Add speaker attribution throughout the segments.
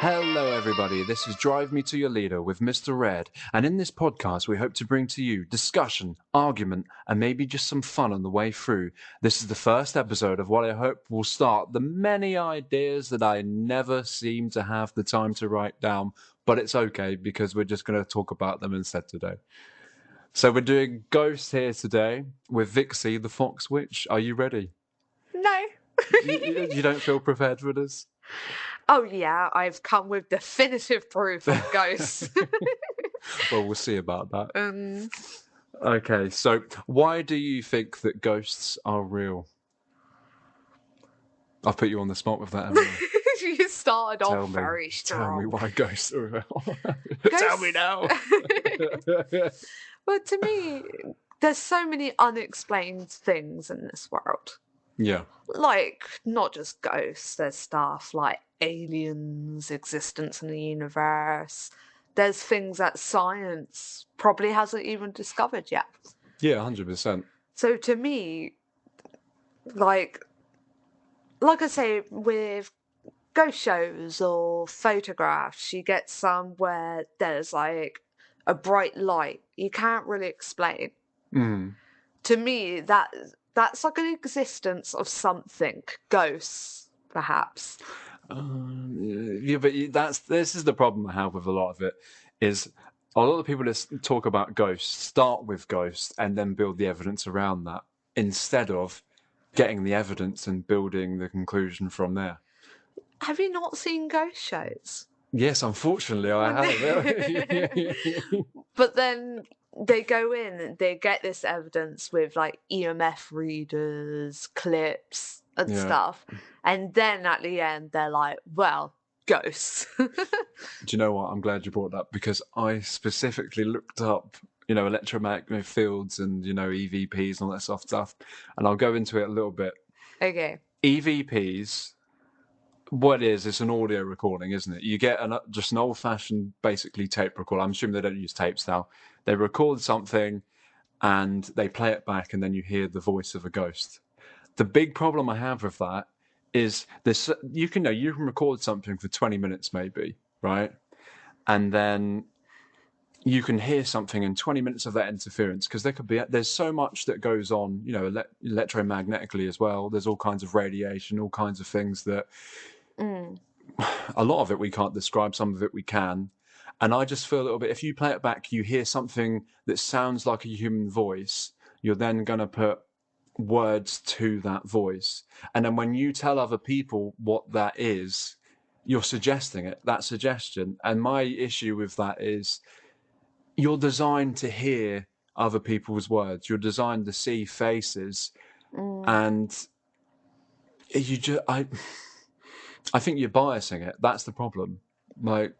Speaker 1: Hello, everybody. This is Drive Me to Your Leader with Mr. Red. And in this podcast, we hope to bring to you discussion, argument, and maybe just some fun on the way through. This is the first episode of what I hope will start the many ideas that I never seem to have the time to write down. But it's okay because we're just going to talk about them instead today. So we're doing Ghost here today with Vixie, the Fox Witch. Are you ready?
Speaker 2: No.
Speaker 1: You don't feel prepared for this?
Speaker 2: Oh yeah, I've come with definitive proof of ghosts.
Speaker 1: Well, we'll see about that. Okay, so why do you think that ghosts are real? I've put you on the spot with that, haven't I?
Speaker 2: You started off very strong.
Speaker 1: Tell me why ghosts are real. Tell me now.
Speaker 2: Well, to me, there's so many unexplained things in this world.
Speaker 1: Yeah.
Speaker 2: Like, not just ghosts, there's stuff like aliens, existence in the universe. There's things that science probably hasn't even discovered yet.
Speaker 1: Yeah, 100%.
Speaker 2: So to me, like I say, with ghost shows or photographs, you get some where there's like a bright light you can't really explain. To me, that's like an existence of something, ghosts, perhaps.
Speaker 1: Yeah, but this is the problem I have with a lot of it, is a lot of people that talk about ghosts start with ghosts and then build the evidence around that, instead of getting the evidence and building the conclusion from there.
Speaker 2: Have you not seen ghost shows?
Speaker 1: Yes, unfortunately, I have.
Speaker 2: But then they go in and they get this evidence with like EMF readers, clips, and stuff. And then at the end, they're like, well, ghosts.
Speaker 1: Do you know what? I'm glad you brought that, because I specifically looked up, electromagnetic fields and, EVPs and all that soft stuff. And I'll go into it a little bit.
Speaker 2: Okay.
Speaker 1: EVPs, what it is, it's an audio recording, isn't it? You get just an old-fashioned, basically, tape recorder. I'm assuming they don't use tapes now. They record something and they play it back, and then you hear the voice of a ghost. The big problem I have with that is this: you can record something for 20 minutes maybe, right? And then you can hear something in 20 minutes of that interference, because there's so much that goes on, electromagnetically as well. There's all kinds of radiation, all kinds of things that a lot of it we can't describe, some of it we can. And I just feel a little bit, if you play it back, you hear something that sounds like a human voice, you're then going to put words to that voice. And then when you tell other people what that is, you're suggesting it, that suggestion. And my issue with that is, you're designed to hear other people's words. You're designed to see faces. And I think you're biasing it. That's the problem. Like,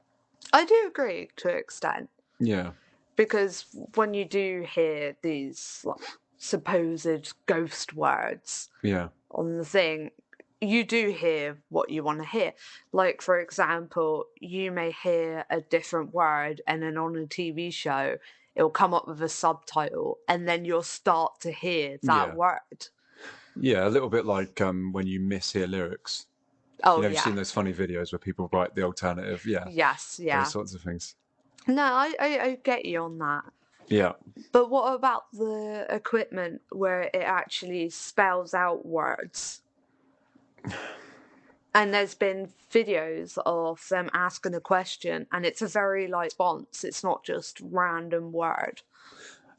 Speaker 2: I do agree to an extent.
Speaker 1: Yeah.
Speaker 2: Because when you do hear these supposed ghost words on the thing, you do hear what you want to hear. Like, for example, you may hear a different word, and then on a TV show, it'll come up with a subtitle, and then you'll start to hear that word.
Speaker 1: Yeah, a little bit like when you mishear lyrics.
Speaker 2: Oh,
Speaker 1: You've seen those funny videos where people write the alternative,
Speaker 2: Yes,
Speaker 1: those sorts of things.
Speaker 2: No, I get you on that.
Speaker 1: Yeah.
Speaker 2: But what about the equipment where it actually spells out words? And there's been videos of them asking a question, and it's a very response. It's not just random word.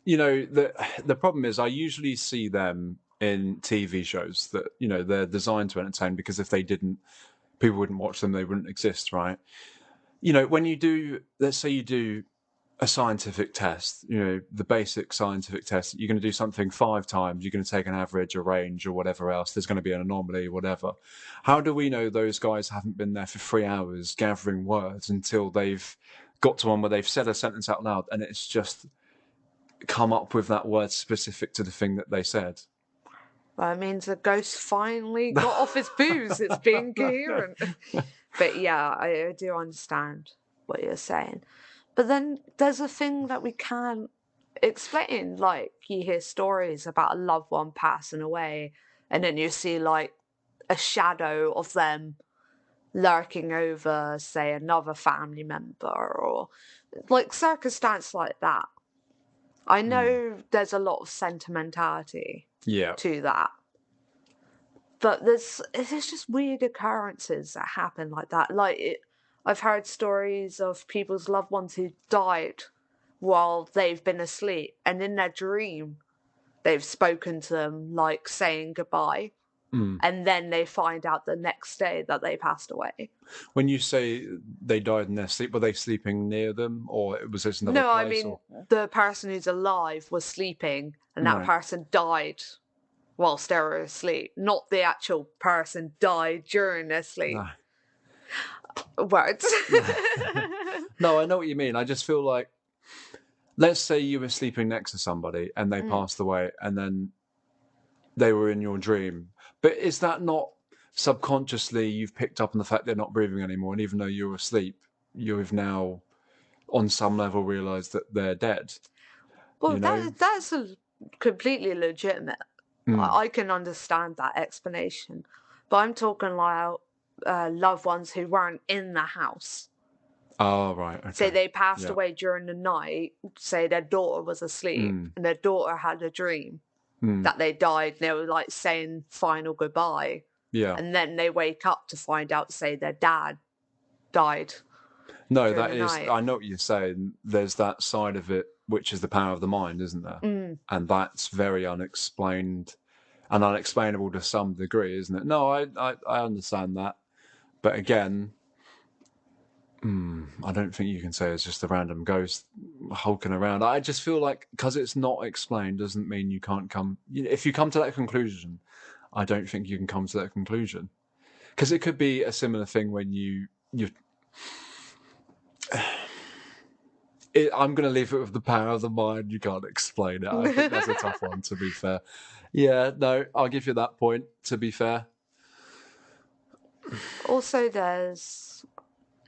Speaker 1: The problem is, I usually see them in TV shows that, they're designed to entertain, because if they didn't, people wouldn't watch them, they wouldn't exist, right? When you do, let's say you do a scientific test, the basic scientific test, you're going to do something 5 times, you're going to take an average, a range, or whatever else, there's going to be an anomaly, whatever. How do we know those guys haven't been there for 3 hours gathering words until they've got to one where they've said a sentence out loud and it's just come up with that word specific to the thing that they said?
Speaker 2: Well, it means the ghost finally got off his booze. It's being coherent. But yeah, I do understand what you're saying. But then there's a thing that we can't explain. Like, you hear stories about a loved one passing away, and then you see like a shadow of them lurking over, say, another family member, or like circumstance like that. I know there's a lot of sentimentality
Speaker 1: Yeah.
Speaker 2: to that, but there's just weird occurrences that happen like that. I've heard stories of people's loved ones who died while they've been asleep, and in their dream, they've spoken to them, like saying goodbye. And then they find out the next day that they passed away.
Speaker 1: When you say they died in their sleep, were they sleeping near them, or was this another
Speaker 2: No, I
Speaker 1: place?
Speaker 2: mean, the person who's alive was sleeping, and that
Speaker 1: Right.
Speaker 2: person died whilst they were asleep. Not the actual person died during their sleep. Words.
Speaker 1: No, I know what you mean. I just feel like, let's say you were sleeping next to somebody and they passed away, and then they were in your dream. But is that not subconsciously you've picked up on the fact they're not breathing anymore, and even though you're asleep, you've now on some level realized that they're dead?
Speaker 2: Well, that's completely legitimate. I can understand that explanation, but I'm talking about loved ones who weren't in the house.
Speaker 1: Oh, right. Okay.
Speaker 2: Say they passed away during the night, say their daughter was asleep, and their daughter had a dream that they died, and they were like saying final goodbye.
Speaker 1: Yeah.
Speaker 2: And then they wake up to find out, say, their dad died.
Speaker 1: No, that is, I know what you're saying. There's that side of it, which is the power of the mind, isn't there? And that's very unexplained and unexplainable to some degree, isn't it? No, I understand that. But again, I don't think you can say it's just a random ghost hulking around. I just feel like because it's not explained doesn't mean you can't come. If you come to that conclusion, I don't think you can come to that conclusion. Because it could be a similar thing when I'm going to leave it with the power of the mind. You can't explain it. I think that's a tough one, to be fair. Yeah, no, I'll give you that point, to be fair.
Speaker 2: Also, there's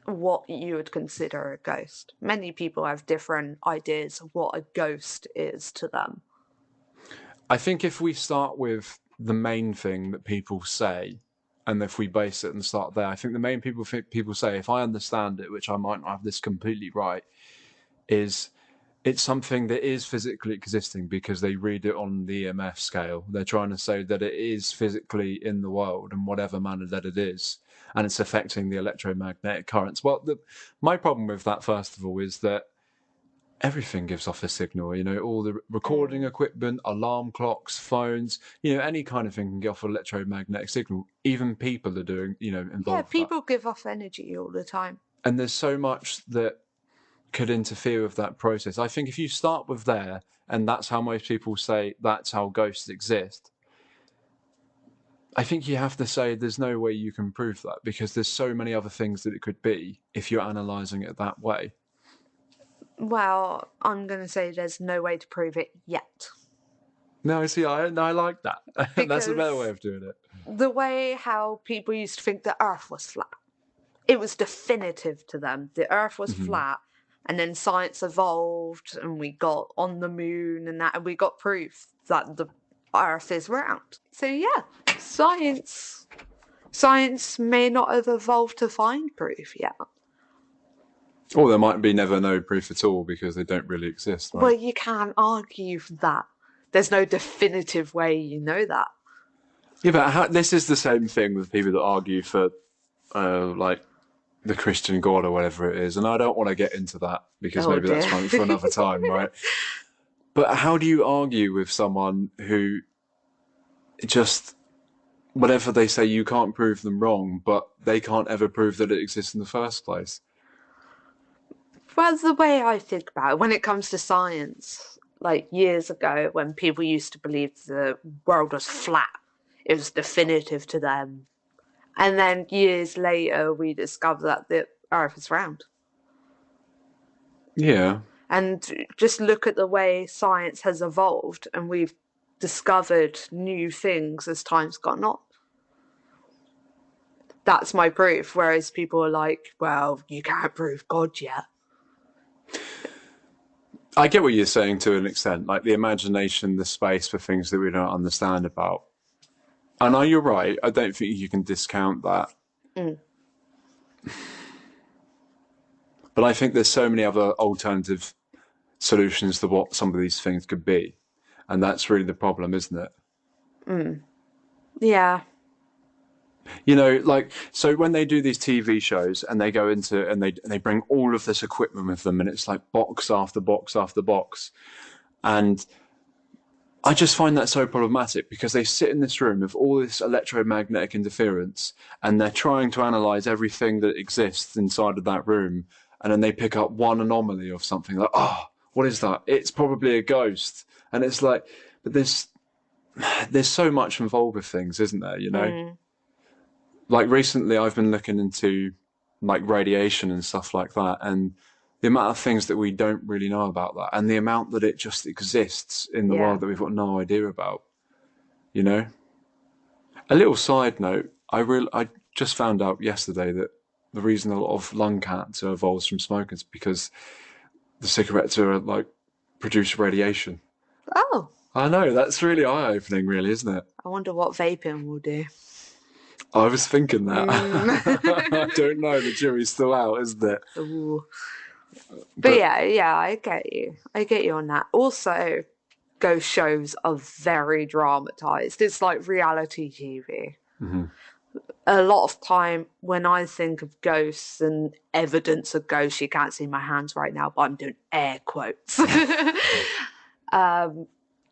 Speaker 2: what you would consider a ghost. Many people have different ideas of what a ghost is to them.
Speaker 1: I think if we start with the main thing that people say, and if we base it and start there, I think the main people say, if I understand it, which I might not have this completely right, is it's something that is physically existing because they read it on the EMF scale. They're trying to say that it is physically in the world in whatever manner that it is, and it's affecting the electromagnetic currents. Well, my problem with that, first of all, is that everything gives off a signal. All the recording equipment, alarm clocks, phones, any kind of thing can give off an electromagnetic signal. Even people are doing, involved.
Speaker 2: Yeah, people give off energy all the time.
Speaker 1: And there's so much that could interfere with that process. I think if you start with there, and that's how most people say that's how ghosts exist, I think you have to say there's no way you can prove that, because there's so many other things that it could be if you're analysing it that way.
Speaker 2: Well, I'm going to say there's no way to prove it yet.
Speaker 1: No, see, I like that. That's a better way of doing it.
Speaker 2: The way how people used to think the Earth was flat. It was definitive to them. The Earth was flat, and then science evolved, and we got on the moon, and we got proof that the Earth is round. So yeah, science may not have evolved to find proof yet.
Speaker 1: Or there might be never no proof at all because they don't really exist, right?
Speaker 2: Well, you can't argue that. There's no definitive way you know that.
Speaker 1: Yeah, but this is the same thing with people that argue for, like, the Christian God or whatever it is. And I don't want to get into that because maybe that's fun for another time, right? But how do you argue with someone who just, whatever they say, you can't prove them wrong, but they can't ever prove that it exists in the first place?
Speaker 2: Well, the way I think about it, when it comes to science, like years ago when people used to believe the world was flat, it was definitive to them. And then years later, we discover that the Earth is round.
Speaker 1: Yeah.
Speaker 2: And just look at the way science has evolved, and we've discovered new things as time's gone on. That's my proof. Whereas people are like, well, you can't prove God yet.
Speaker 1: I get what you're saying to an extent, like the imagination, the space for things that we don't understand about. I know you're right. I don't think you can discount that. But I think there's so many other alternative solutions to what some of these things could be. And that's really the problem, isn't it?
Speaker 2: Yeah.
Speaker 1: Like, so when they do these TV shows and they go into and they bring all of this equipment with them, and it's like box after box after box, and I just find that so problematic because they sit in this room with all this electromagnetic interference, and they're trying to analyze everything that exists inside of that room, and then they pick up one anomaly of something like, oh, what is that? It's probably a ghost, and it's like, but there's so much involved with things, isn't there? Like recently I've been looking into like radiation and stuff like that, and the amount of things that we don't really know about that, and the amount that it just exists in the
Speaker 2: Yeah.
Speaker 1: world that we've got no idea about. you know a little side note, I just found out yesterday that the reason a lot of lung cancer evolves from smoking is because the cigarettes are like produce radiation.
Speaker 2: Oh,
Speaker 1: I know, that's really eye-opening, really, isn't it?
Speaker 2: I wonder what vaping will do.
Speaker 1: I was thinking that.
Speaker 2: Mm.
Speaker 1: I don't know, the jury's still out, isn't it?
Speaker 2: Ooh. But
Speaker 1: But
Speaker 2: yeah, I get you. I get you on that. Also, ghost shows are very dramatized. It's like reality TV.
Speaker 1: mhm.
Speaker 2: A lot of time when I think of ghosts and evidence of ghosts, you can't see my hands right now, but I'm doing air quotes.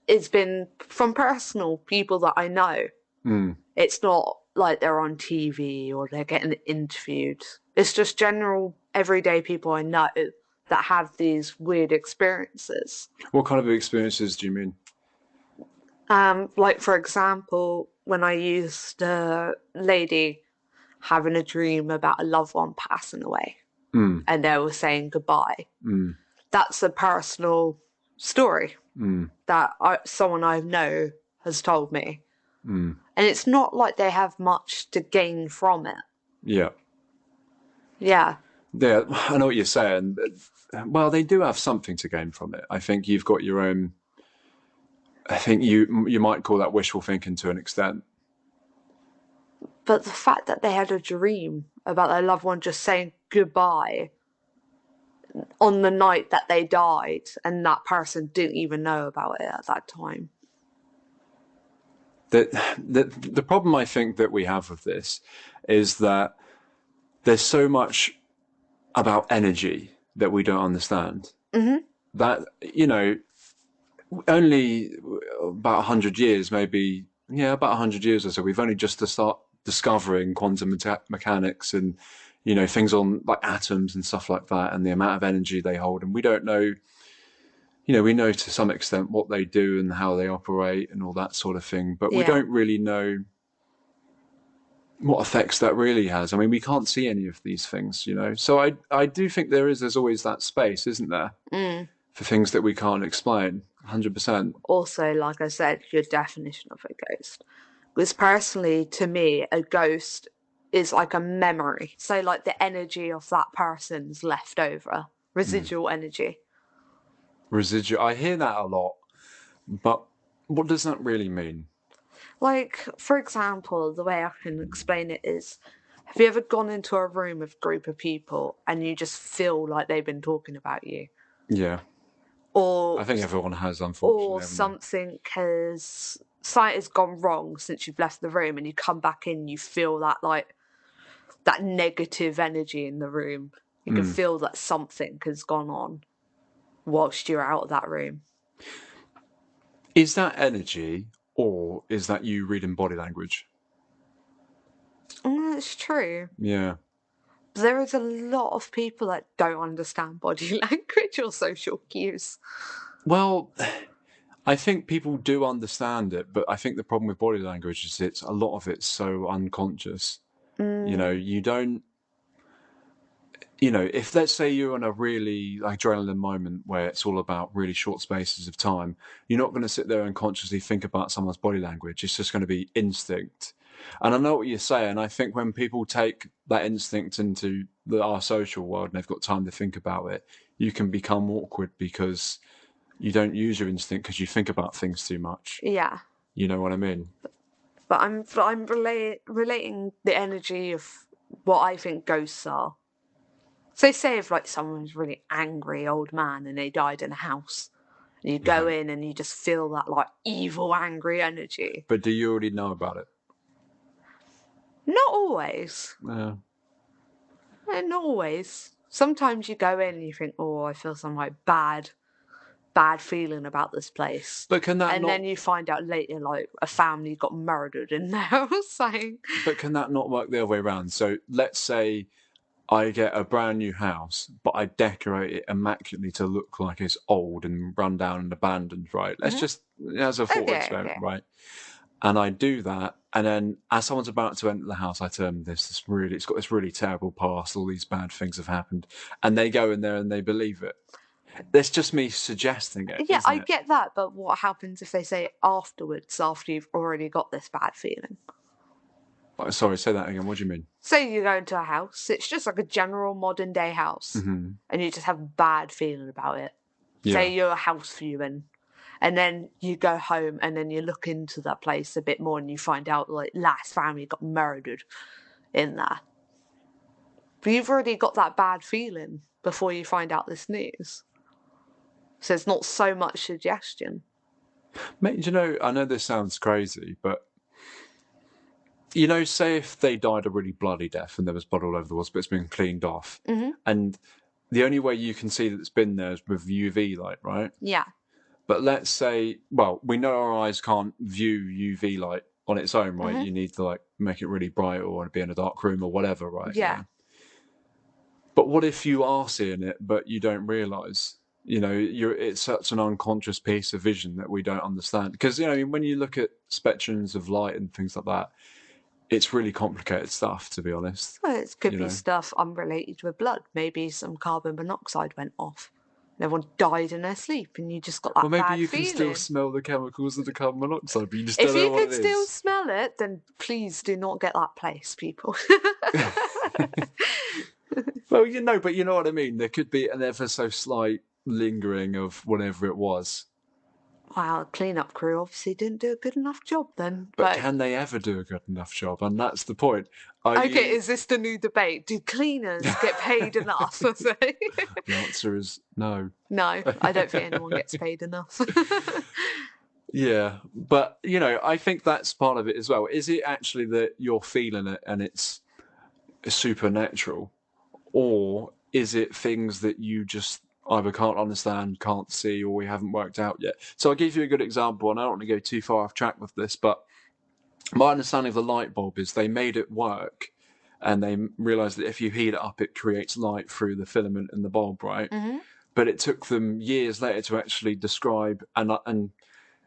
Speaker 2: It's been from personal people that I know.
Speaker 1: Mm.
Speaker 2: It's not like they're on TV or they're getting interviewed. It's just general everyday people I know that have these weird experiences.
Speaker 1: What kind of experiences do you mean?
Speaker 2: Like for example, when I used a lady having a dream about a loved one passing away
Speaker 1: Mm.
Speaker 2: and they were saying goodbye.
Speaker 1: Mm.
Speaker 2: That's a personal story
Speaker 1: Mm.
Speaker 2: that someone I know has told me.
Speaker 1: Mm.
Speaker 2: And it's not like they have much to gain from it.
Speaker 1: Yeah.
Speaker 2: Yeah.
Speaker 1: Yeah, I know what you're saying. Well, they do have something to gain from it. I think you've got your own. I think you might call that wishful thinking to an extent.
Speaker 2: But the fact that they had a dream about their loved one just saying goodbye on the night that they died and that person didn't even know about it at that time.
Speaker 1: The problem I think that we have with this is that there's so much about energy that we don't understand. That only about 100 years, maybe, yeah, about 100 years or so, we've only just to start discovering quantum mechanics and things on like atoms and stuff like that, and the amount of energy they hold, and we don't know. We know to some extent what they do and how they operate and all that sort of thing, but we
Speaker 2: Yeah.
Speaker 1: don't really know what effects that really has. I mean, we can't see any of these things. So I do think there's always that space, isn't there, for things that we can't explain. 100%.
Speaker 2: Also, like I said, your definition of a ghost. Because personally, to me, a ghost is like a memory. So, like the energy of that person's left over, residual energy.
Speaker 1: Residual. I hear that a lot, but what does that really mean?
Speaker 2: Like, for example, the way I can explain it is, have you ever gone into a room with a group of people and you just feel like they've been talking about you?
Speaker 1: Yeah,
Speaker 2: Or
Speaker 1: I think everyone has, unfortunately, haven't
Speaker 2: something has gone wrong since you've left the room and you come back in, you feel that like that negative energy in the room. You can feel that something has gone on whilst you're out of that room.
Speaker 1: they? Is that energy, or is that you reading body language?
Speaker 2: It's true.
Speaker 1: Yeah.
Speaker 2: There is a lot of people that don't understand body language or social cues.
Speaker 1: Well, I think people do understand it, but I think the problem with body language is a lot of it's so unconscious. You don't. If let's say you're in a really like, adrenaline moment where it's all about really short spaces of time, you're not going to sit there and consciously think about someone's body language. It's just going to be instinct. And I know what you're saying. I think when people take that instinct into our social world and they've got time to think about it, you can become awkward because you don't use your instinct because you think about things too much.
Speaker 2: Yeah.
Speaker 1: You know what I mean?
Speaker 2: But I'm relating the energy of what I think ghosts are So say if like someone's really angry old man and they died in a house, and you go in and you just feel that like evil, angry energy.
Speaker 1: But do you already know about it?
Speaker 2: Not always.
Speaker 1: Yeah.
Speaker 2: Not always. Sometimes you go in and you think, oh, I feel some like bad feeling about this place.
Speaker 1: But can that
Speaker 2: and
Speaker 1: not?
Speaker 2: then you find out later, like a family got murdered in their house.
Speaker 1: But can that not work the other way around? So let's say I get a brand new house, but I decorate it immaculately to look like it's old and run down and abandoned, right? Let's just, as a thought experiment,
Speaker 2: Okay.
Speaker 1: right? And I do that, and then as someone's about to enter the house, I tell them it's got this really terrible past, all these bad things have happened, and they go in there and they believe it. That's just me suggesting it.
Speaker 2: Yeah,
Speaker 1: isn't
Speaker 2: I
Speaker 1: it?
Speaker 2: get that, but what happens if they say it afterwards, after you've already got this bad feeling?
Speaker 1: Sorry, say that again. What do you mean?
Speaker 2: Say you go into a house, it's just like a general modern day house, and you just have a bad feeling about it.
Speaker 1: Yeah.
Speaker 2: Say you're a house viewing, and then you go home and then you look into that place a bit more and you find out like last family got murdered in there. But you've already got that bad feeling before you find out this news. So it's not so much suggestion.
Speaker 1: Mate, do you know, I know this sounds crazy, but say if they died a really bloody death and there was blood all over the walls, but it's been cleaned off, and the only way you can see that it's been there is with UV light, right?
Speaker 2: Yeah.
Speaker 1: But let's say, well, we know our eyes can't view UV light on its own, right? You need to like make it really bright or be in a dark room or whatever, right?
Speaker 2: Yeah.
Speaker 1: But what if you are seeing it, but you don't realise? It's such an unconscious piece of vision that we don't understand. Because when you look at spectrums of light and things like that, it's really complicated stuff, to be honest.
Speaker 2: Well, it could be stuff unrelated with blood. Maybe some carbon monoxide went off. And everyone died in their sleep, and you just got that bad feeling.
Speaker 1: Well, maybe you can still smell the chemicals of the carbon monoxide, but you just
Speaker 2: if
Speaker 1: don't know
Speaker 2: you
Speaker 1: what
Speaker 2: can
Speaker 1: it is.
Speaker 2: still smell it, then please do not get that place, people.
Speaker 1: Well, but you know what I mean. There could be an ever so slight lingering of whatever it was.
Speaker 2: Wow, the clean-up crew obviously didn't do a good enough job then.
Speaker 1: But can they ever do a good enough job? And that's the point.
Speaker 2: Is this the new debate? Do cleaners get paid enough?
Speaker 1: The answer is no.
Speaker 2: No, I don't think anyone gets paid enough.
Speaker 1: Yeah, but I think that's part of it as well. Is it actually that you're feeling it and it's supernatural, or is it things that you just either can't understand, can't see, or we haven't worked out yet? So I'll give you a good example, and I don't want to go too far off track with this, but my understanding of the light bulb is they made it work, and they realised that if you heat it up, it creates light through the filament in the bulb, right? But it took them years later to actually describe and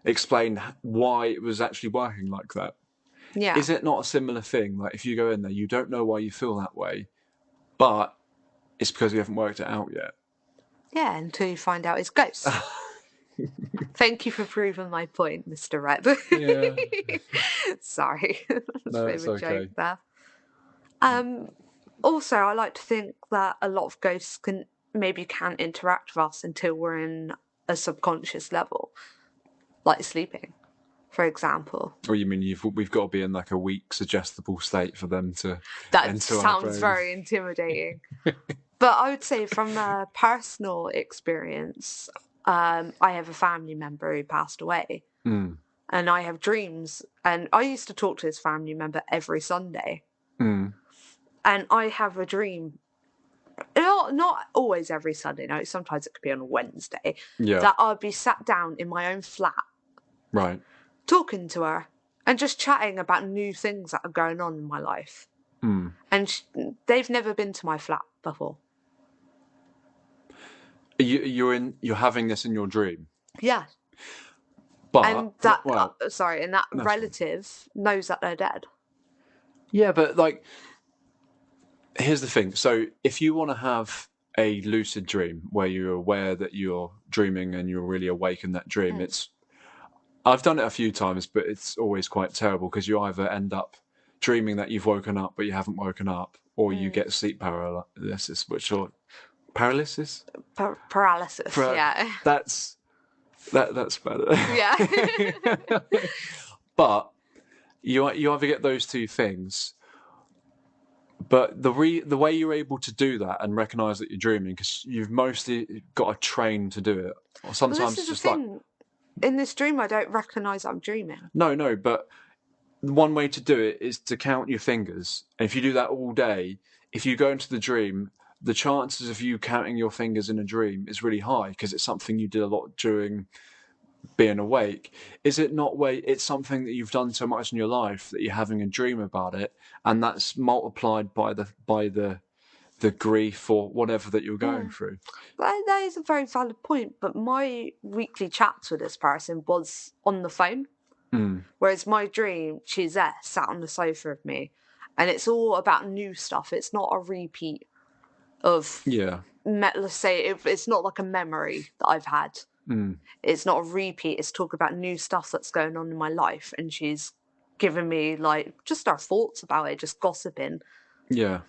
Speaker 1: explain why it was actually working like that.
Speaker 2: Yeah.
Speaker 1: Is it not a similar thing? Like if you go in there, you don't know why you feel that way, but it's because you haven't worked it out yet.
Speaker 2: Yeah, until you find out it's ghosts. Thank you for proving my point, Mr. Rep.
Speaker 1: Yeah.
Speaker 2: Sorry.
Speaker 1: No, it's okay.
Speaker 2: Joke there. Also, I like to think that a lot of ghosts can't interact with us until we're in a subconscious level, like sleeping, for example.
Speaker 1: Or you mean we've got to be in like a weak, suggestible state for them to
Speaker 2: That
Speaker 1: enter our
Speaker 2: sounds
Speaker 1: brains?
Speaker 2: very intimidating. But I would say from a personal experience, I have a family member who passed away. And I have dreams. And I used to talk to this family member every Sunday. And I have a dream, not always every Sunday, no, sometimes it could be on a Wednesday, that I'd be sat down in my own flat.
Speaker 1: Right.
Speaker 2: Talking to her and just chatting about new things that are going on in my life. And they've never been to my flat before.
Speaker 1: You're having this in your dream.
Speaker 2: Yeah.
Speaker 1: But
Speaker 2: and that relative knows that they're dead.
Speaker 1: Yeah, but like, here's the thing. So if you want to have a lucid dream where you're aware that you're dreaming and you're really awake in that dream, I've done it a few times, but it's always quite terrible because you either end up dreaming that you've woken up but you haven't woken up, or you get sleep paralysis, paralysis.
Speaker 2: Yeah.
Speaker 1: That's better.
Speaker 2: Yeah.
Speaker 1: But you either get those two things, But the way you're able to do that and recognize that you're dreaming, because you've mostly got to train to do it. Or
Speaker 2: Well,
Speaker 1: sometimes
Speaker 2: this
Speaker 1: it's
Speaker 2: is the
Speaker 1: just like,
Speaker 2: thing. In this dream, I don't recognise I'm dreaming.
Speaker 1: no, but one way to do it is to count your fingers. And if you do that all day, if you go into the dream, the chances of you counting your fingers in a dream is really high because it's something you did a lot during being awake. Is it not it's something that you've done so much in your life that you're having a dream about it, and that's multiplied by the grief or whatever that you're going through.
Speaker 2: That is a very valid point, but my weekly chats with this person was on the phone. Whereas my dream, she's there, sat on the sofa with me, and it's all about new stuff. It's not a repeat of, let's say, it's not like a memory that I've had. It's not a repeat. It's talk about new stuff that's going on in my life, and she's giving me like just our thoughts about it, just gossiping.
Speaker 1: Yeah.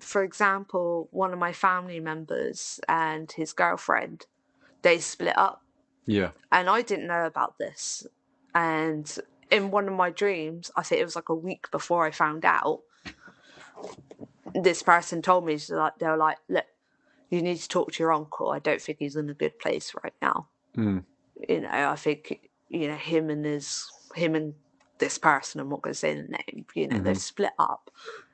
Speaker 2: For example, one of my family members and his girlfriend, they split up.
Speaker 1: Yeah.
Speaker 2: And I didn't know about this. And in one of my dreams, I think it was like a week before I found out, this person told me, they were like, look, you need to talk to your uncle. I don't think he's in a good place right now. You know, I think, you know, him and this person, I'm not going to say the name, you know, they've split up.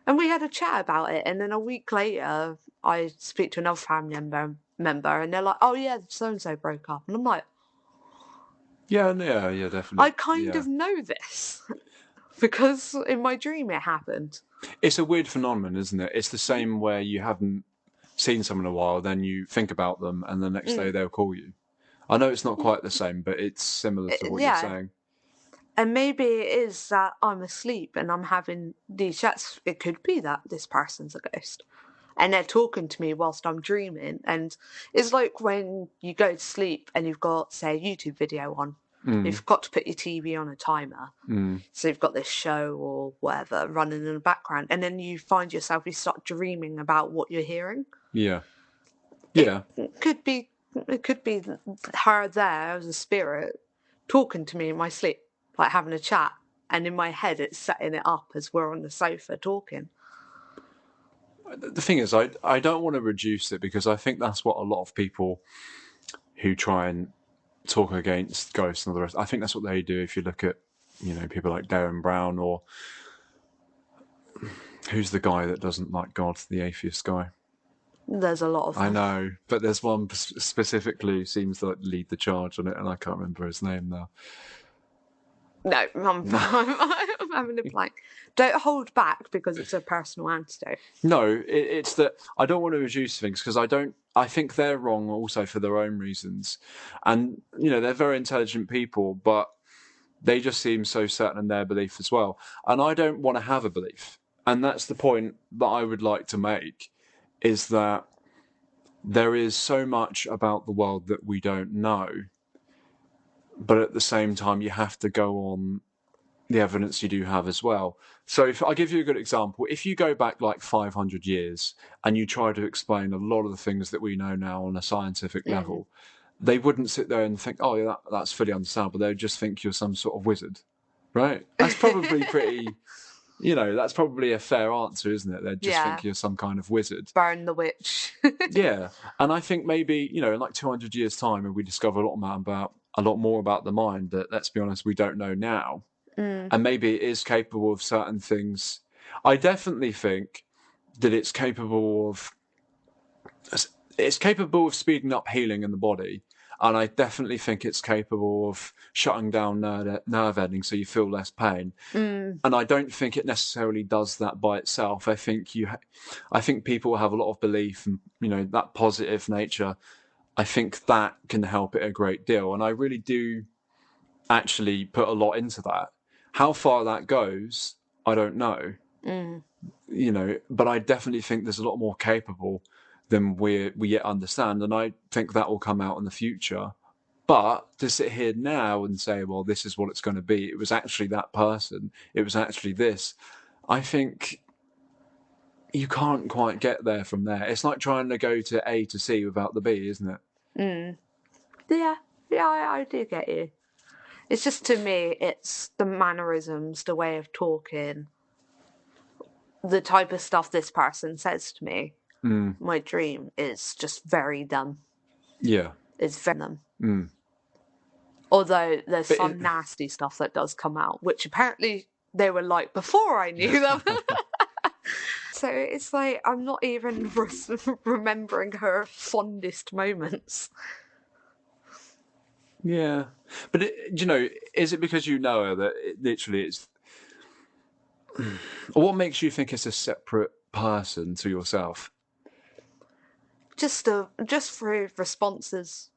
Speaker 2: And we had a chat about it. And then a week later, I speak to another family member and they're like, oh yeah, so-and-so broke up. And I'm like,
Speaker 1: yeah, definitely.
Speaker 2: I kind of know this because in my dream it happened.
Speaker 1: It's a weird phenomenon, isn't it? It's the same where you haven't seen someone in a while, then you think about them, and the next day they'll call you. I know it's not quite the same, but it's similar to what you're saying.
Speaker 2: And maybe it is that I'm asleep and I'm having these chats. It could be that this person's a ghost. And they're talking to me whilst I'm dreaming. And it's like when you go to sleep and you've got, say, a YouTube video on. You've got to put your TV on a timer. So you've got this show or whatever running in the background. And then you find yourself, you start dreaming about what you're hearing.
Speaker 1: Yeah.
Speaker 2: It could be her there as a spirit talking to me in my sleep, like having a chat. And in my head, it's setting it up as we're on the sofa talking.
Speaker 1: The thing is, I don't want to reduce it because I think that's what a lot of people who try and talk against ghosts and all the rest, I think that's what they do. If you look at, you know, people like Darren Brown, or who's the guy that doesn't like God, the atheist guy.
Speaker 2: There's a lot of them.
Speaker 1: I know, but there's one specifically who seems to lead the charge on it, and I can't remember his name now.
Speaker 2: No, I'm having a blank. Don't hold back because it's a personal antidote.
Speaker 1: No, it's that I don't want to reduce things because I think they're wrong also for their own reasons. And, you know, they're very intelligent people, but they just seem so certain in their belief as well. And I don't want to have a belief. And that's the point that I would like to make, is that there is so much about the world that we don't know. But at the same time, you have to go on the evidence you do have as well. So if I give you a good example, if you go back like 500 years and you try to explain a lot of the things that we know now on a scientific level, they wouldn't sit there and think, oh, yeah, that's fully understandable. They would just think you're some sort of wizard, right? That's probably pretty, you know, that's probably a fair answer, isn't it? They'd just think you're some kind of wizard.
Speaker 2: Burn the witch.
Speaker 1: Yeah. And I think maybe, you know, in like 200 years' time, if we discover a lot more about the mind that, let's be honest, we don't know now. And maybe it is capable of certain things. I definitely think that it's capable of speeding up healing in the body. And I definitely think it's capable of shutting down nerve endings so you feel less pain. And I don't think it necessarily does that by itself. I think people have a lot of belief and, you know, that positive nature. I think that can help it a great deal. And I really do actually put a lot into that. How far that goes, I don't know. You know, but I definitely think there's a lot more capable than we yet understand, and I think that will come out in the future. But to sit here now and say, well, this is what it's going to be, it was actually that person, it was actually this, I think you can't quite get there from there. It's like trying to go to A to C without the B, isn't it?
Speaker 2: Yeah, I do get you. It's just, to me, it's the mannerisms, the way of talking. the type of stuff this person says to me,
Speaker 1: Mm.
Speaker 2: my dream is just very them.
Speaker 1: Yeah.
Speaker 2: It's very them.
Speaker 1: Mm.
Speaker 2: Although there's
Speaker 1: But
Speaker 2: some nasty stuff that does come out, which apparently they were like before I knew them. So it's like I'm not even remembering her fondest moments.
Speaker 1: Yeah. But, you know, is it because you know her that it literally it's... Or what makes you think it's a separate person to yourself?
Speaker 2: Just through responses,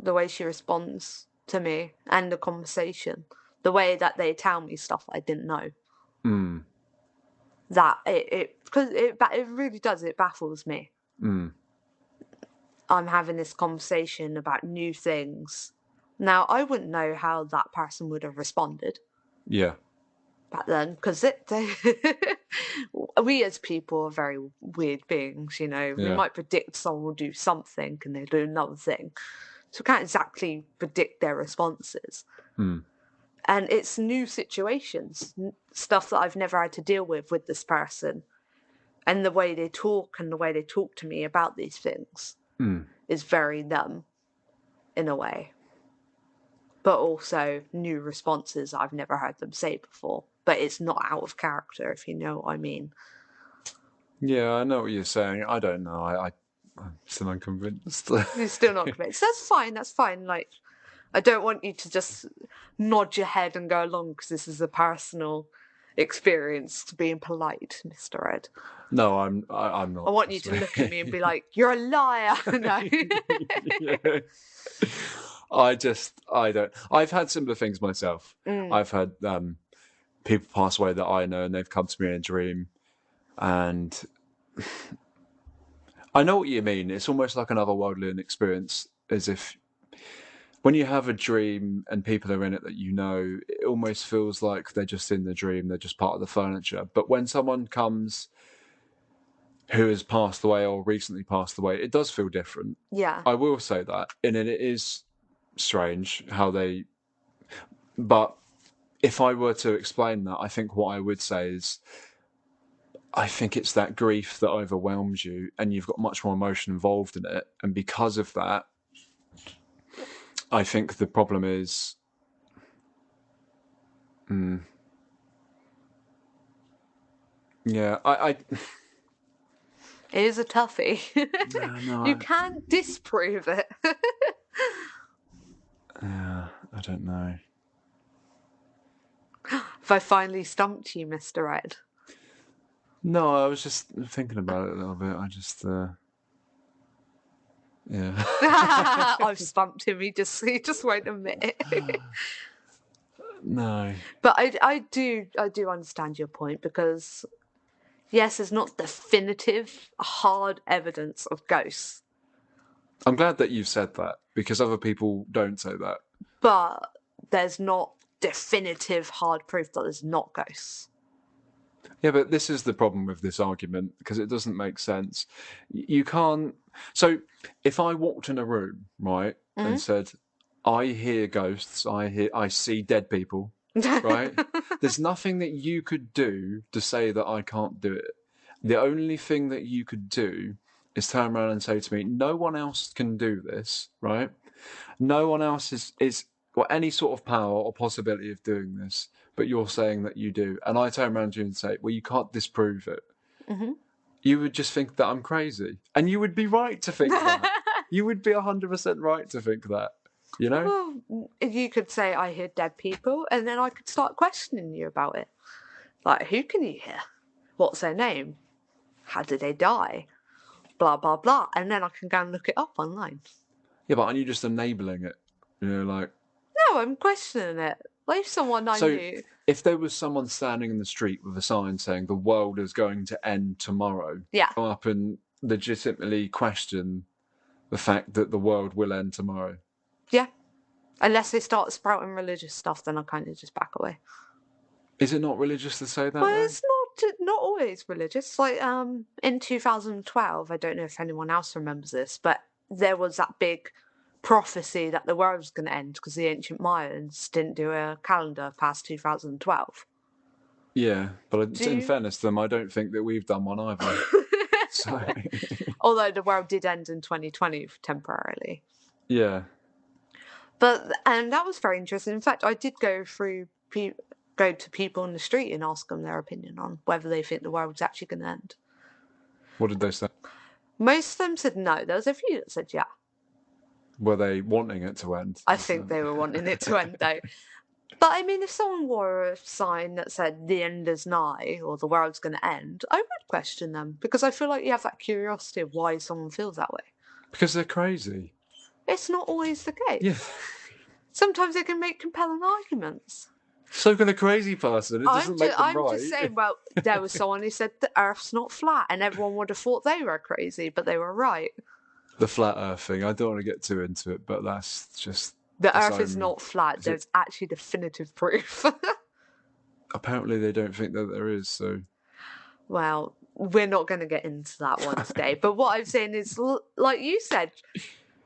Speaker 2: the way she responds to me and the conversation, the way that they tell me stuff I didn't know.
Speaker 1: Mm.
Speaker 2: That because it really does, it baffles me.
Speaker 1: Mm.
Speaker 2: I'm having this conversation about new things. Now, I wouldn't know how that person would have responded
Speaker 1: Yeah.
Speaker 2: back then, because we as people are very weird beings, you know. We
Speaker 1: Yeah.
Speaker 2: might predict someone will do something and they do another thing. So we can't exactly predict their responses.
Speaker 1: Mm.
Speaker 2: And it's new situations, stuff that I've never had to deal with this person. And the way they talk and the way they talk to me about these things is very them, in a way. But also new responses I've never heard them say before. But it's not out of character, if you know what I mean.
Speaker 1: Yeah, I know what you're saying. I don't know. I'm still unconvinced.
Speaker 2: You're still not convinced. That's fine. Like, I don't want you to just nod your head and go along because this is a personal experience to being polite, Mr. Ed.
Speaker 1: No, I'm not.
Speaker 2: I want you to look at me and be like, "You're a liar." No.
Speaker 1: Yeah. I don't. I've had similar things myself. I've had people pass away that I know, and they've come to me in a dream, and I know what you mean. It's almost like an otherworldly experience, as if when you have a dream and people are in it that you know, it almost feels like they're just in the dream. They're just part of the furniture. But when someone comes who has passed away or recently passed away, it does feel different.
Speaker 2: Yeah.
Speaker 1: I will say that. And it is strange how they... But if I were to explain that, I think what I would say is, I think it's that grief that overwhelms you and you've got much more emotion involved in it. And because of that, I think the problem is... Yeah,
Speaker 2: It is a toughie.
Speaker 1: No,
Speaker 2: You can't disprove it.
Speaker 1: Yeah, I don't know.
Speaker 2: Have I finally stumped you, Mr. Ed?
Speaker 1: No, I was just thinking about it a little bit. I just... Yeah.
Speaker 2: I've stumped him. He just won't admit it.
Speaker 1: No.
Speaker 2: But I do understand your point, because yes, there's not definitive, hard evidence of ghosts,
Speaker 1: I'm glad that you've said that, because other people don't say that.
Speaker 2: but there's not definitive, hard proof that there's not ghosts.
Speaker 1: Yeah, but this is the problem with this argument, because it doesn't make sense. You can't... So, if I walked in a room, right, and said, I hear ghosts, I see dead people, right? There's nothing that you could do to say that I can't do it. The only thing that you could do is turn around and say to me, no one else can do this, right? No one else is got any sort of power or possibility of doing this, but you're saying that you do. And I turn around to you and say, well, you can't disprove it. You would just think that I'm crazy. And you would be right to think that. You would be 100% right to think that. You know?
Speaker 2: Well, you could say I hear dead people, and then I could start questioning you about it. Like, who can you hear? What's their name? How did they die? Blah, blah, blah. And then I can go and look it up online.
Speaker 1: Yeah, but aren't you just enabling it? You know, like...
Speaker 2: No, I'm questioning it. Like, if someone I knew...
Speaker 1: if there was someone standing in the street with a sign saying the world is going to end tomorrow,
Speaker 2: Yeah.
Speaker 1: go up and legitimately question the fact that the world will end tomorrow.
Speaker 2: Yeah. Unless they start sprouting religious stuff, then I kind of just back away.
Speaker 1: Is it not religious to say that?
Speaker 2: Well, it's not always religious. Like, in 2012, I don't know if anyone else remembers this, but there was that big prophecy that the world was going to end because the ancient Mayans didn't do a calendar past 2012.
Speaker 1: Yeah, but
Speaker 2: Do
Speaker 1: in
Speaker 2: you?
Speaker 1: fairness to them, I don't think that we've done one either. So,
Speaker 2: Although the world did end in 2020 temporarily.
Speaker 1: yeah.
Speaker 2: And that was very interesting. In fact, I did go to people in the street and ask them their opinion on whether they think the world's actually going to end.
Speaker 1: What did they say?
Speaker 2: Most of them said no. There was a few that said yeah.
Speaker 1: Were they wanting it to end?
Speaker 2: I think they were wanting it to end though. But I mean, if someone wore a sign that said the end is nigh or the world's going to end, I would question them because I feel like you have that curiosity of why someone feels that way.
Speaker 1: Because they're crazy.
Speaker 2: It's not always the case.
Speaker 1: Yeah.
Speaker 2: Sometimes they can make compelling arguments.
Speaker 1: So can a crazy person. It doesn't make them
Speaker 2: I'm
Speaker 1: right.
Speaker 2: just saying, well, there was someone who said the Earth's not flat, and everyone would have thought they were crazy, but they were right.
Speaker 1: The flat Earth thing. I don't want to get too into it, but that's just
Speaker 2: The Earth is not flat. There's actually definitive proof.
Speaker 1: Apparently, they don't think that there is. So,
Speaker 2: well, we're not going to get into that one today. But what I'm saying is, like you said,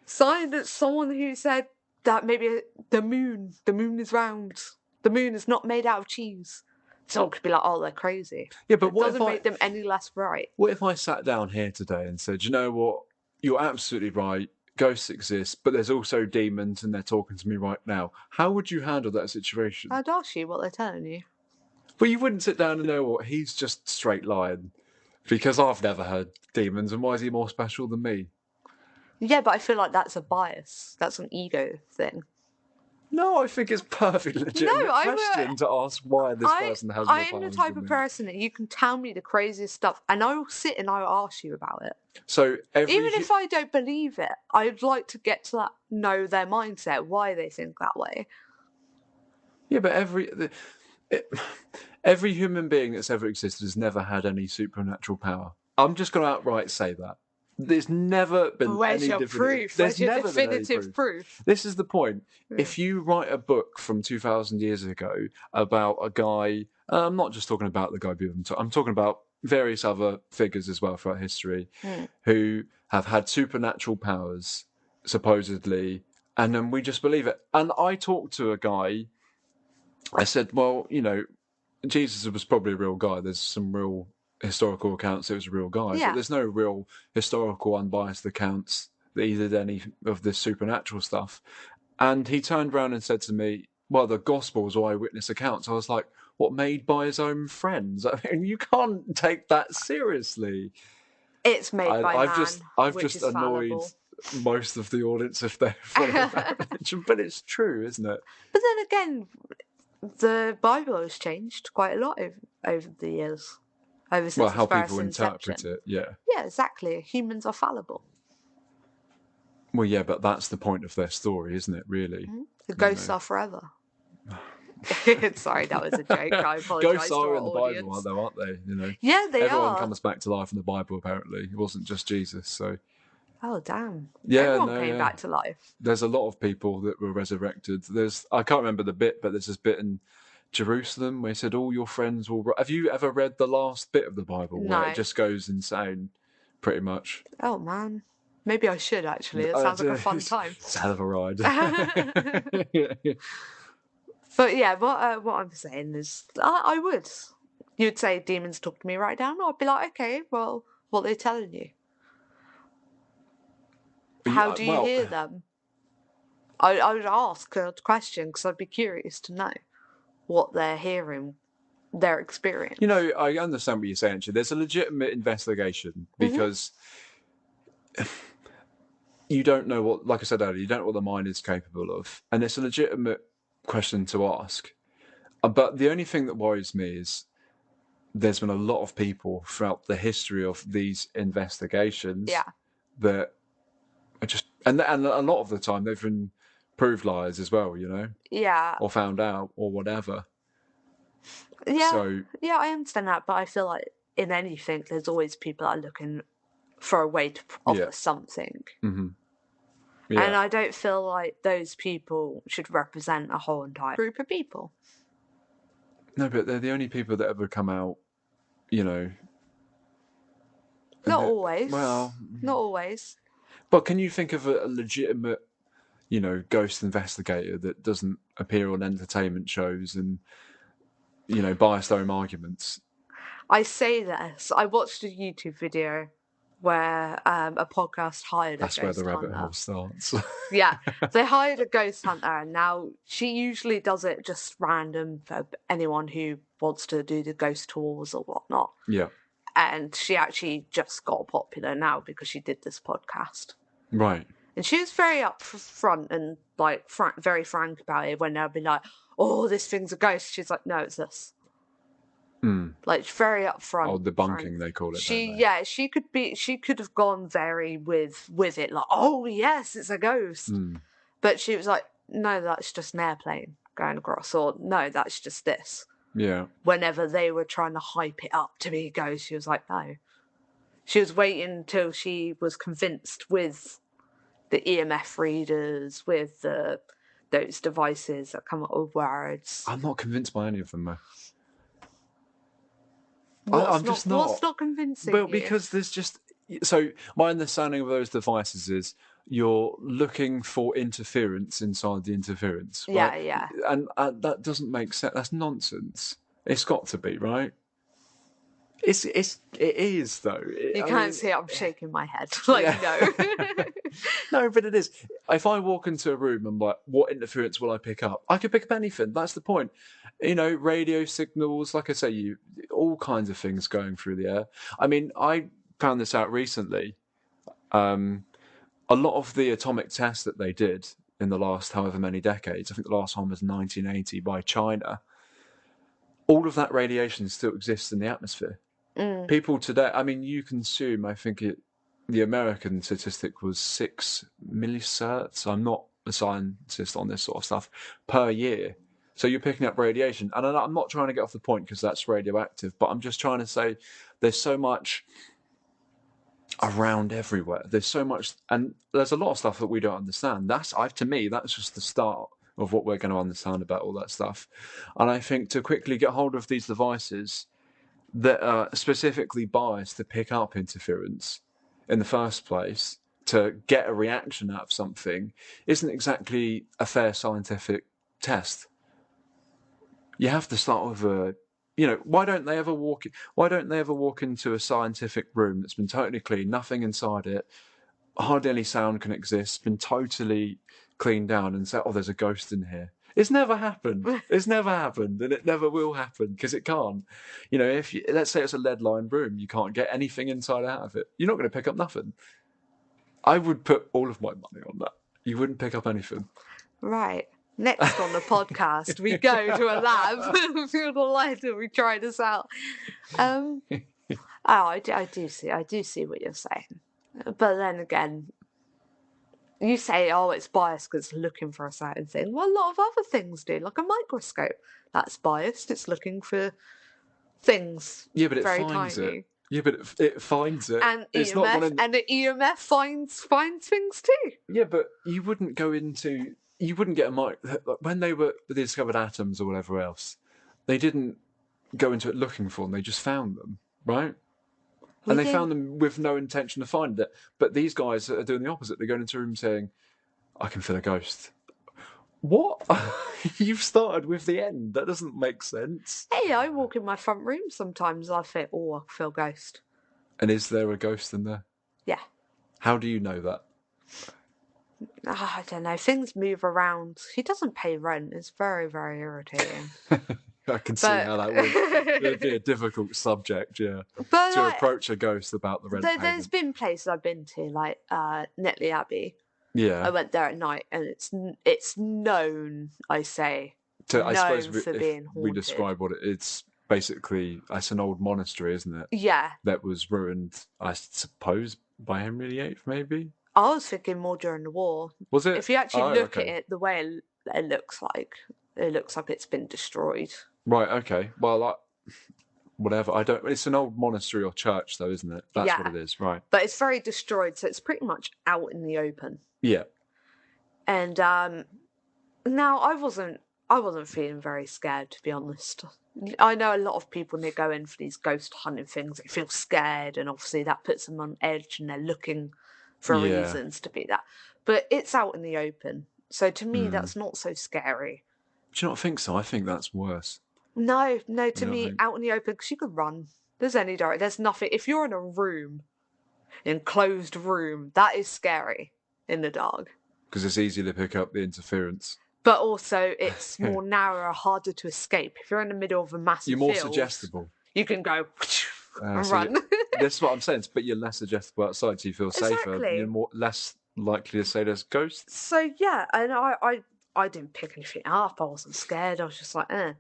Speaker 2: someone who said that maybe the moon is round. The moon is not made out of cheese. Someone could be like, oh, they're crazy.
Speaker 1: Yeah, but
Speaker 2: it
Speaker 1: what
Speaker 2: doesn't make them any less right.
Speaker 1: What if I sat down here today and said, you know what? You're absolutely right. Ghosts exist, but there's also demons and they're talking to me right now. How would you handle that situation?
Speaker 2: I'd ask you what they're telling you.
Speaker 1: But you wouldn't sit down and know what he's just straight lying. Because I've never heard demons, and why is he more special than me?
Speaker 2: Yeah, but I feel like that's a bias. That's an ego thing.
Speaker 1: No, I think it's perfectly legitimate question to ask why this person has more powers.
Speaker 2: I'm the type of person that you can tell me the craziest stuff, and I will sit and I will ask you about it.
Speaker 1: So
Speaker 2: even if I don't believe it, I'd like to get to know their mindset, why they think that way.
Speaker 1: Yeah, but every human being that's ever existed has never had any supernatural power. I'm just going to outright say that. There's never been
Speaker 2: Where's
Speaker 1: any
Speaker 2: your proof? Where's your definitive proof?
Speaker 1: This is the point. Yeah. If you write a book from 2,000 years ago about a guy, I'm not just talking about the guy, I'm talking about various other figures as well throughout history who have had supernatural powers, supposedly, and then we just believe it. And I talked to a guy, I said, well, you know, Jesus was probably a real guy. There's some real historical accounts it was a real guy, but there's no real historical unbiased accounts that he did any of this supernatural stuff. And he turned around and said to me, well, the Gospels or eyewitness accounts. I was like, what, made by his own friends? I mean, you can't take that seriously.
Speaker 2: It's made by man.
Speaker 1: I've just annoyed most of the audience if they're following that religion, but it's true, isn't it?
Speaker 2: But then again, the Bible has changed quite a lot over the years.
Speaker 1: Well, how people interpret it, yeah.
Speaker 2: Yeah, exactly. Humans are fallible.
Speaker 1: Well, yeah, but that's the point of their story, isn't it, really?
Speaker 2: Mm-hmm. The ghosts are forever. Sorry, that was a joke. I apologise.
Speaker 1: Ghosts are in the Bible, aren't they? You know?
Speaker 2: Yeah,
Speaker 1: Everyone comes back to life in the Bible, apparently. It wasn't just Jesus, so...
Speaker 2: Oh, damn.
Speaker 1: Yeah,
Speaker 2: everyone came back to life.
Speaker 1: There's a lot of people that were resurrected. I can't remember the bit, but there's this bit in Jerusalem where he said, all your friends will... Have you ever read the last bit of the Bible where it just goes insane, pretty much?
Speaker 2: Oh, man. Maybe I should, actually. It sounds like a fun time.
Speaker 1: It's a hell of a ride.
Speaker 2: But yeah, what I'm saying is, I would. You'd say demons talk to me right now. I'd be like, okay, well, what are they telling you? How do you hear them? I would ask a question because I'd be curious to know what they're hearing, their experience.
Speaker 1: You know, I understand what you're saying, actually. There's a legitimate investigation because you don't know what, like I said earlier, you don't know what the mind is capable of. And it's a legitimate question to ask. But the only thing that worries me is there's been a lot of people throughout the history of these investigations that are just, and a lot of the time they've been proved liars as well, you know?
Speaker 2: Yeah.
Speaker 1: Or found out or whatever.
Speaker 2: Yeah. So, yeah, I understand that, but I feel like in anything, there's always people that are looking for a way to offer something.
Speaker 1: Mm-hmm. Yeah.
Speaker 2: And I don't feel like those people should represent a whole entire group of people.
Speaker 1: No, but they're the only people that ever come out, you know.
Speaker 2: Not always.
Speaker 1: Well,
Speaker 2: not always.
Speaker 1: But can you think of a legitimate, you know, ghost investigator that doesn't appear on entertainment shows and bias their own arguments.
Speaker 2: I say this. I watched a YouTube video where a podcast hired
Speaker 1: That's
Speaker 2: a
Speaker 1: where
Speaker 2: ghost
Speaker 1: the rabbit
Speaker 2: hunter.
Speaker 1: hole starts.
Speaker 2: Yeah, they hired a ghost hunter, and now she usually does it just random for anyone who wants to do the ghost tours or whatnot.
Speaker 1: Yeah.
Speaker 2: And she actually just got popular now because she did this podcast.
Speaker 1: Right.
Speaker 2: And she was very upfront and like very frank about it when they'll be like, "Oh, this thing's a ghost." She's like, "No, it's this." Like very upfront.
Speaker 1: Oh, debunking they call it.
Speaker 2: She could have gone very with it, like, "Oh yes, it's a ghost," but she was like, "No, that's just an airplane going across," or "No, that's just this."
Speaker 1: Yeah.
Speaker 2: Whenever they were trying to hype it up to be a ghost, she was like, "No." She was waiting until she was convinced with the EMF readers, with those devices that come up with words.
Speaker 1: I'm not convinced by any of them, though.
Speaker 2: What's not convincing
Speaker 1: Well,
Speaker 2: you?
Speaker 1: because there's just... So my understanding of those devices is you're looking for interference inside the interference. Right?
Speaker 2: Yeah.
Speaker 1: And that doesn't make sense. That's nonsense. It's got to be, right? It is, though.
Speaker 2: You can't see it, I'm shaking my head. Like, no.
Speaker 1: No, but it is. If I walk into a room and like, what interference will I pick up? I could pick up anything. That's the point. Radio signals, like I say, all kinds of things going through the air. I mean, I found this out recently. A lot of the atomic tests that they did in the last however many decades, I think the last one was 1980 by China, all of that radiation still exists in the atmosphere. People today, I mean, you consume, I think the American statistic was 6 millicerts. I'm not a scientist on this sort of stuff, per year. So you're picking up radiation. And I'm not trying to get off the point because that's radioactive, but I'm just trying to say there's so much around everywhere. There's so much, and there's a lot of stuff that we don't understand. To me, that's just the start of what we're going to understand about all that stuff. And I think to quickly get hold of these devices that are specifically biased to pick up interference in the first place, to get a reaction out of something, isn't exactly a fair scientific test. You have to start with why don't they ever walk into a scientific room that's been totally clean, nothing inside it, hardly any sound can exist, been totally cleaned down, and say, "Oh, there's a ghost in here"? It's never happened. It's never happened, and it never will happen because it can't. Let's say it's a lead-lined room, you can't get anything inside out of it. You're not going to pick up nothing. I would put all of my money on that. You wouldn't pick up anything.
Speaker 2: Right. Next on the podcast, we go to a lab, feel the light, and we try this out. I do see what you're saying, but then again, you say, "Oh, it's biased because it's looking for a certain thing." Well, a lot of other things do, like a microscope. That's biased. It's looking for things.
Speaker 1: Yeah, but it
Speaker 2: very
Speaker 1: finds
Speaker 2: tiny.
Speaker 1: it. Yeah, but it finds it.
Speaker 2: And
Speaker 1: it's
Speaker 2: EMF, and the EMF finds things too.
Speaker 1: Yeah, but you wouldn't get when they discovered atoms or whatever else. They didn't go into it looking for them. They just found them, right? And they found them with no intention of finding it. But these guys are doing the opposite. They're going into a room saying, "I can feel a ghost." What? You've started with the end. That doesn't make sense.
Speaker 2: Hey, I walk in my front room sometimes. I feel a ghost.
Speaker 1: And is there a ghost in there?
Speaker 2: Yeah.
Speaker 1: How do you know that?
Speaker 2: I don't know. Things move around. He doesn't pay rent. It's very, very irritating.
Speaker 1: I can see how that would be a difficult subject, yeah.
Speaker 2: But
Speaker 1: to approach a ghost about the rent payment.
Speaker 2: There's been places I've been to, like Netley Abbey.
Speaker 1: Yeah.
Speaker 2: I went there at night, and it's known, I suppose for being haunted.
Speaker 1: We describe it's basically, it's an old monastery, isn't it?
Speaker 2: Yeah.
Speaker 1: That was ruined, I suppose, by Henry VIII, maybe?
Speaker 2: I was thinking more during the war.
Speaker 1: Was it?
Speaker 2: If you actually look at it, the way it looks like it's been destroyed.
Speaker 1: Right, okay. Well, whatever. It's an old monastery or church, though, isn't it? That's what it is, right.
Speaker 2: But it's very destroyed, so it's pretty much out in the open.
Speaker 1: Yeah.
Speaker 2: And now I wasn't feeling very scared, to be honest. I know a lot of people, when they go in for these ghost hunting things, they feel scared, and obviously that puts them on edge, and they're looking for reasons to be that. But it's out in the open, so to me that's not so scary.
Speaker 1: Do you not think so? I think that's worse.
Speaker 2: No, to
Speaker 1: You don't
Speaker 2: me,
Speaker 1: think?
Speaker 2: out in the open, because you could run. There's nothing. If you're in a room, enclosed room, that is scary in the dark.
Speaker 1: Because it's easy to pick up the interference.
Speaker 2: But also, it's more narrow, harder to escape. If you're in the middle of a massive
Speaker 1: You're more
Speaker 2: field,
Speaker 1: suggestible.
Speaker 2: you can go and
Speaker 1: So
Speaker 2: run.
Speaker 1: This is what I'm saying. But you're less suggestible outside, so you feel safer.
Speaker 2: Exactly.
Speaker 1: You're less likely to say there's ghosts.
Speaker 2: So yeah, and I didn't pick anything up. I wasn't scared. I was just like, eh.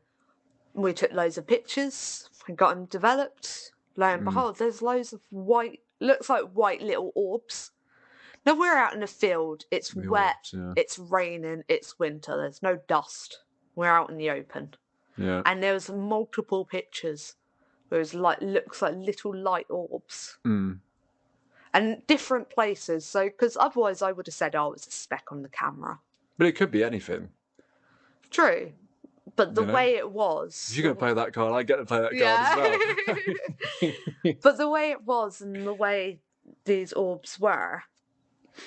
Speaker 2: We took loads of pictures and got them developed. Lo and behold, there's loads of white, looks like white little orbs. Now we're out in the field. It's
Speaker 1: The
Speaker 2: wet.
Speaker 1: orbs, yeah.
Speaker 2: It's raining. It's winter. There's no dust. We're out in the open.
Speaker 1: Yeah.
Speaker 2: And there was multiple pictures where it was looks like little light orbs. And different places. So, because otherwise I would have said, oh, it's a speck on the camera.
Speaker 1: But it could be anything.
Speaker 2: True. But the way it was...
Speaker 1: If you're going to play that card, I get to play that card as well.
Speaker 2: But the way it was and the way these orbs were,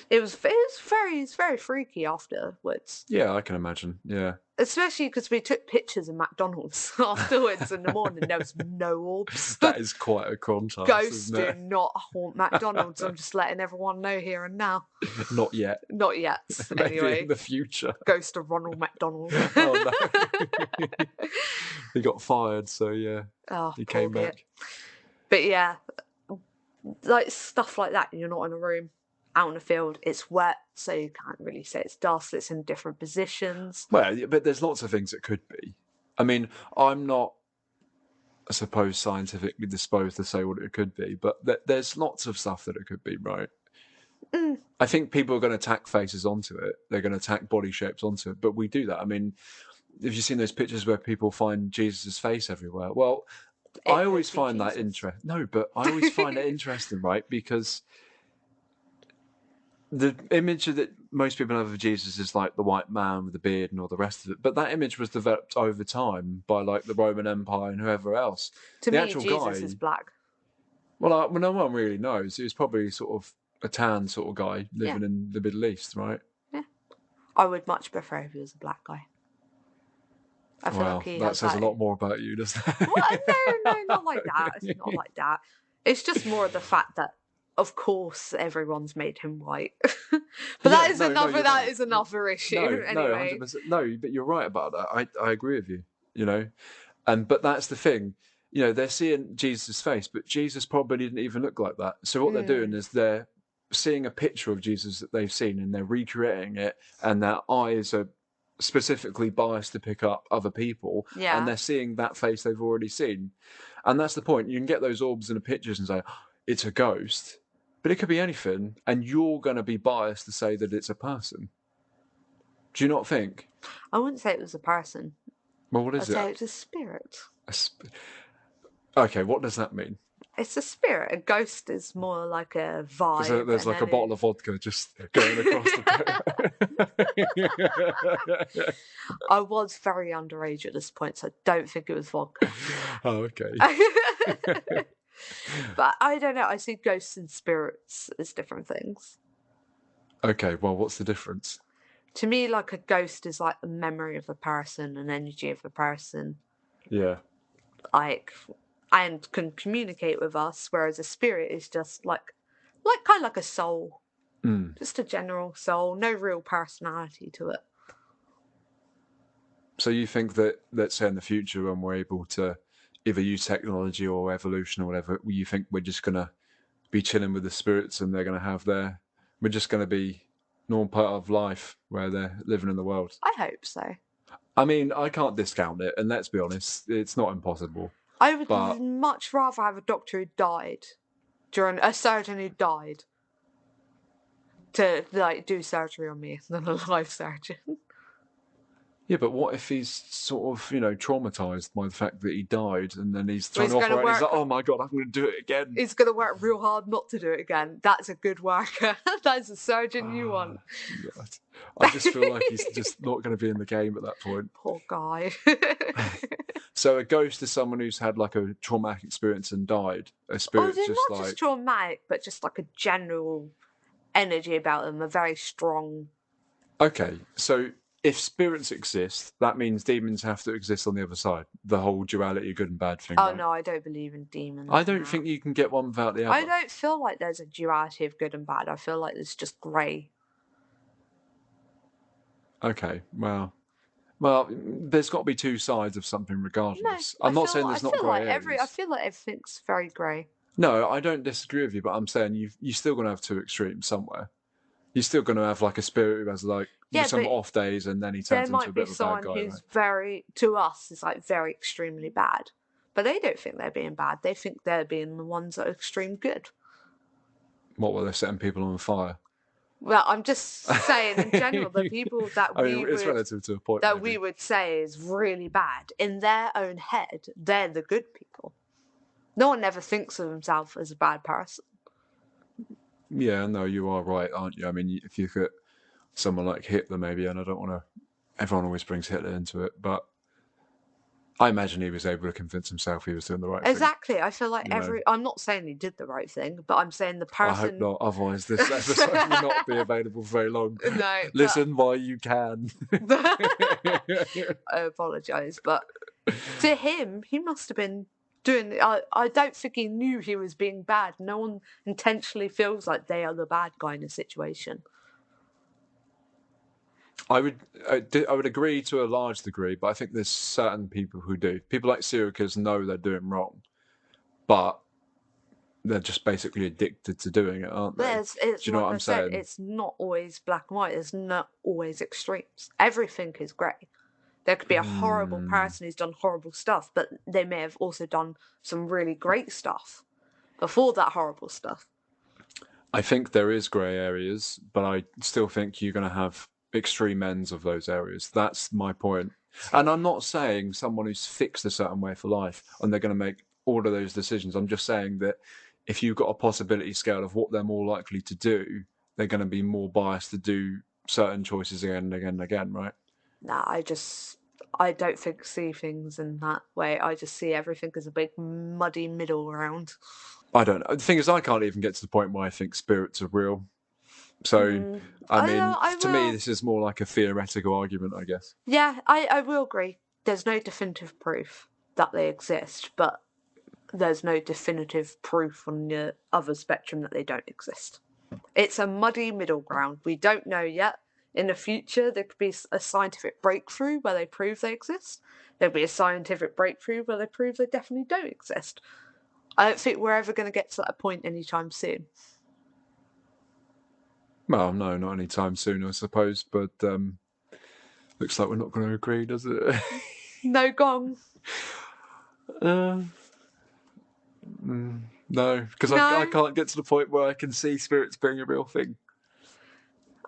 Speaker 2: it was very freaky afterwards.
Speaker 1: Yeah, I can imagine. Yeah.
Speaker 2: Especially because we took pictures of McDonald's afterwards in the morning. There was no orbs.
Speaker 1: That is quite a contrast.
Speaker 2: Ghosts
Speaker 1: isn't it?
Speaker 2: do not haunt McDonald's. I'm just letting everyone know here and now.
Speaker 1: Not yet.
Speaker 2: Not yet.
Speaker 1: Maybe
Speaker 2: Anyway,
Speaker 1: in the future.
Speaker 2: Ghost of Ronald McDonald.
Speaker 1: Oh no. He got fired, so yeah.
Speaker 2: Oh,
Speaker 1: He came
Speaker 2: poor
Speaker 1: back.
Speaker 2: git. But yeah, like stuff like that. You're not in a room, out in the field. It's wet, so you can't really say it's dust. It's in different positions.
Speaker 1: Well, but there's lots of things it could be. I mean, I'm not, I suppose, scientifically disposed to say what it could be, but there's lots of stuff that it could be, right? I think people are going to tack faces onto it. They're going to tack body shapes onto it, but we do that. I mean, have you seen those pictures where people find Jesus' face everywhere? Well, I always find that interesting. No, but I always find it interesting, right? Because the image that most people have of Jesus is like the white man with the beard and all the rest of it. But that image was developed over time by like the Roman Empire and whoever else.
Speaker 2: To
Speaker 1: the
Speaker 2: me,
Speaker 1: actual
Speaker 2: Jesus
Speaker 1: guy,
Speaker 2: is black.
Speaker 1: Well, no one really knows. He was probably sort of a tan sort of guy living in the Middle East, right?
Speaker 2: Yeah. I would much prefer if he was a black guy. I feel like he
Speaker 1: that says a lot more about you, doesn't it?
Speaker 2: What? No, not like that. It's not like that. It's just more of the fact that, of course, everyone's made him white. But that is another issue. Anyway.
Speaker 1: 100%. No, but you're right about that. I agree with you. You know, but that's the thing. You know, they're seeing Jesus' face, but Jesus probably didn't even look like that. So what they're doing is they're seeing a picture of Jesus that they've seen, and they're recreating it, and their eyes are specifically biased to pick up other people, and they're seeing that face they've already seen. And that's the point. You can get those orbs in the pictures and say, oh, it's a ghost, but it could be anything, and you're going to be biased to say that it's a person. Do you not think?
Speaker 2: I wouldn't say it was a person.
Speaker 1: Well, what is it?
Speaker 2: I'd say it's a spirit.
Speaker 1: Okay, what does that mean?
Speaker 2: It's a spirit. A ghost is more like a vibe.
Speaker 1: There's like a bottle of vodka just going across the...
Speaker 2: I was very underage at this point, so I don't think it was vodka.
Speaker 1: Oh, okay.
Speaker 2: But I don't know. I see ghosts and spirits as different things.
Speaker 1: Okay, well, what's the difference?
Speaker 2: To me, like a ghost is like the memory of a person, an energy of a person.
Speaker 1: Yeah.
Speaker 2: And can communicate with us, whereas a spirit is just like kind of like a soul. Just a general soul, no real personality to it.
Speaker 1: So you think that, let's say in the future, when we're able to either use technology or evolution or whatever, you think we're just going to be chilling with the spirits and they're going to have we're just going to be normal part of life where they're living in the world?
Speaker 2: I hope so.
Speaker 1: I mean, I can't discount it, and let's be honest, it's not impossible.
Speaker 2: I would much rather have a doctor who died, a surgeon who died, to like do surgery on me than a live surgeon.
Speaker 1: Yeah, but what if he's sort of, traumatized by the fact that he died, and then he's trying to operate, and he's like, oh my God, I'm going to do it again.
Speaker 2: He's going to work real hard not to do it again. That's a good worker. That's a surgeon you want.
Speaker 1: I just feel like he's just not going to be in the game at that point.
Speaker 2: Poor guy.
Speaker 1: So a ghost is someone who's had like a traumatic experience and died. A spirit
Speaker 2: just traumatic, but just like a general energy about them, a very strong...
Speaker 1: Okay, so if spirits exist, that means demons have to exist on the other side. The whole duality, good and bad thing.
Speaker 2: Oh
Speaker 1: right?
Speaker 2: no, I don't believe in demons.
Speaker 1: I don't think you can get one without the other.
Speaker 2: I don't feel like there's a duality of good and bad. I feel like there's just grey.
Speaker 1: Okay, well, there's got to be two sides of something regardless.
Speaker 2: No,
Speaker 1: I'm not saying there's not grey areas.
Speaker 2: I feel like everything's very grey.
Speaker 1: No, I don't disagree with you, but I'm saying you're still going to have two extremes somewhere. You're still going to have like a spirit who has like some off days, and then he turns into a bit of a bad guy.
Speaker 2: Who's very, to us, is like very extremely bad. But they don't think they're being bad. They think they're being the ones that are extreme good.
Speaker 1: What were they setting people on fire?
Speaker 2: Well, I'm just saying in general, the people that
Speaker 1: it's relative to a point
Speaker 2: that we would say is really bad in their own head, they're the good people. No one ever thinks of himself as a bad person.
Speaker 1: Yeah, no, you are right, aren't you? I mean, if you look at someone like Hitler, maybe, and I don't want to. Everyone always brings Hitler into it, but I imagine he was able to convince himself he was doing the right thing.
Speaker 2: Exactly. I feel like I'm not saying he did the right thing, but I'm saying the person.
Speaker 1: I hope not. Otherwise, this episode will not be available for very long.
Speaker 2: No.
Speaker 1: Listen while you can.
Speaker 2: I apologise, but to him, he must have been doing. I don't think he knew he was being bad. No one intentionally feels like they are the bad guy in a situation.
Speaker 1: I would agree to a large degree, but I think there's certain people who do. People like serial killers know they're doing wrong, but they're just basically addicted to doing it, aren't they?
Speaker 2: Do you know what I'm saying? It's not always black and white. There's not always extremes. Everything is grey. There could be a horrible person who's done horrible stuff, but they may have also done some really great stuff before that horrible stuff.
Speaker 1: I think there is grey areas, but I still think you're going to have extreme ends of those areas. That's my point. And I'm not saying someone who's fixed a certain way for life and they're going to make all of those decisions. I'm just saying that if you've got a possibility scale of what they're more likely to do, they're going to be more biased to do certain choices again and again and again, right?
Speaker 2: Nah, I don't see things in that way. I just see everything as a big muddy middle ground.
Speaker 1: I don't know. The thing is, I can't even get to the point where I think spirits are real. So, I mean, to me, this is more like a theoretical argument, I guess.
Speaker 2: Yeah, I will agree. There's no definitive proof that they exist, but there's no definitive proof on the other spectrum that they don't exist. It's a muddy middle ground. We don't know yet. In the future, there could be a scientific breakthrough where they prove they exist. There'll be a scientific breakthrough where they prove they definitely don't exist. I don't think we're ever going to get to that point anytime soon.
Speaker 1: Well, no, not anytime soon, I suppose, but looks like we're not going to agree, does it?
Speaker 2: No gong.
Speaker 1: No, because I can't get to the point where I can see spirits being a real thing.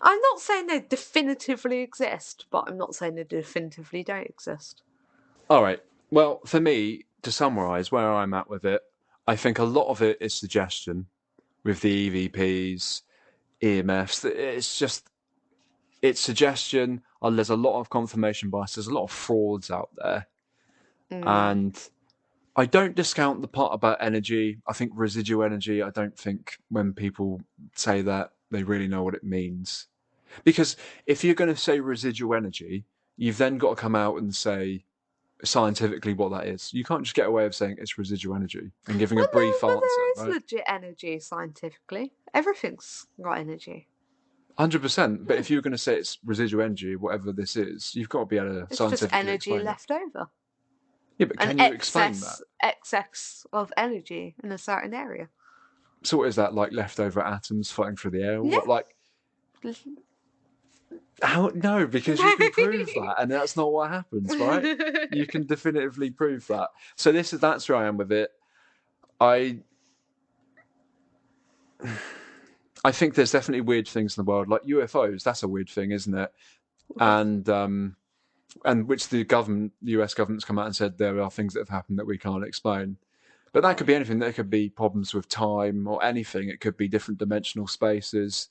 Speaker 2: I'm not saying they definitively exist, but I'm not saying they definitively don't exist.
Speaker 1: All right. Well, for me, to summarise where I'm at with it, I think a lot of it is suggestion with the EVPs, EMFs. It's suggestion. There's a lot of confirmation bias. There's a lot of frauds out there. And I don't discount the part about energy. I think residual energy, I don't think when people say that, they really know what it means. Because if you're going to say residual energy, you've then got to come out and say scientifically what that is. You can't just get away with saying it's residual energy and giving a brief answer.
Speaker 2: There is legit energy scientifically. Everything's got energy.
Speaker 1: 100%. But if you're going to say it's residual energy, whatever this is, you've got to be able to scientifically explain it.
Speaker 2: It's just energy left over.
Speaker 1: Yeah, but can you explain that?
Speaker 2: Excess of energy in a certain area.
Speaker 1: So what is that, like leftover atoms floating through the air?
Speaker 2: Yeah.
Speaker 1: What, like... How? No, because you can prove that, and that's not what happens, right? You can definitively prove that. So that's where I am with it. I think there's definitely weird things in the world, like UFOs. That's a weird thing, isn't it? And which the US government's come out and said there are things that have happened that we can't explain. But that could be anything. There could be problems with time or anything. It could be different dimensional spaces.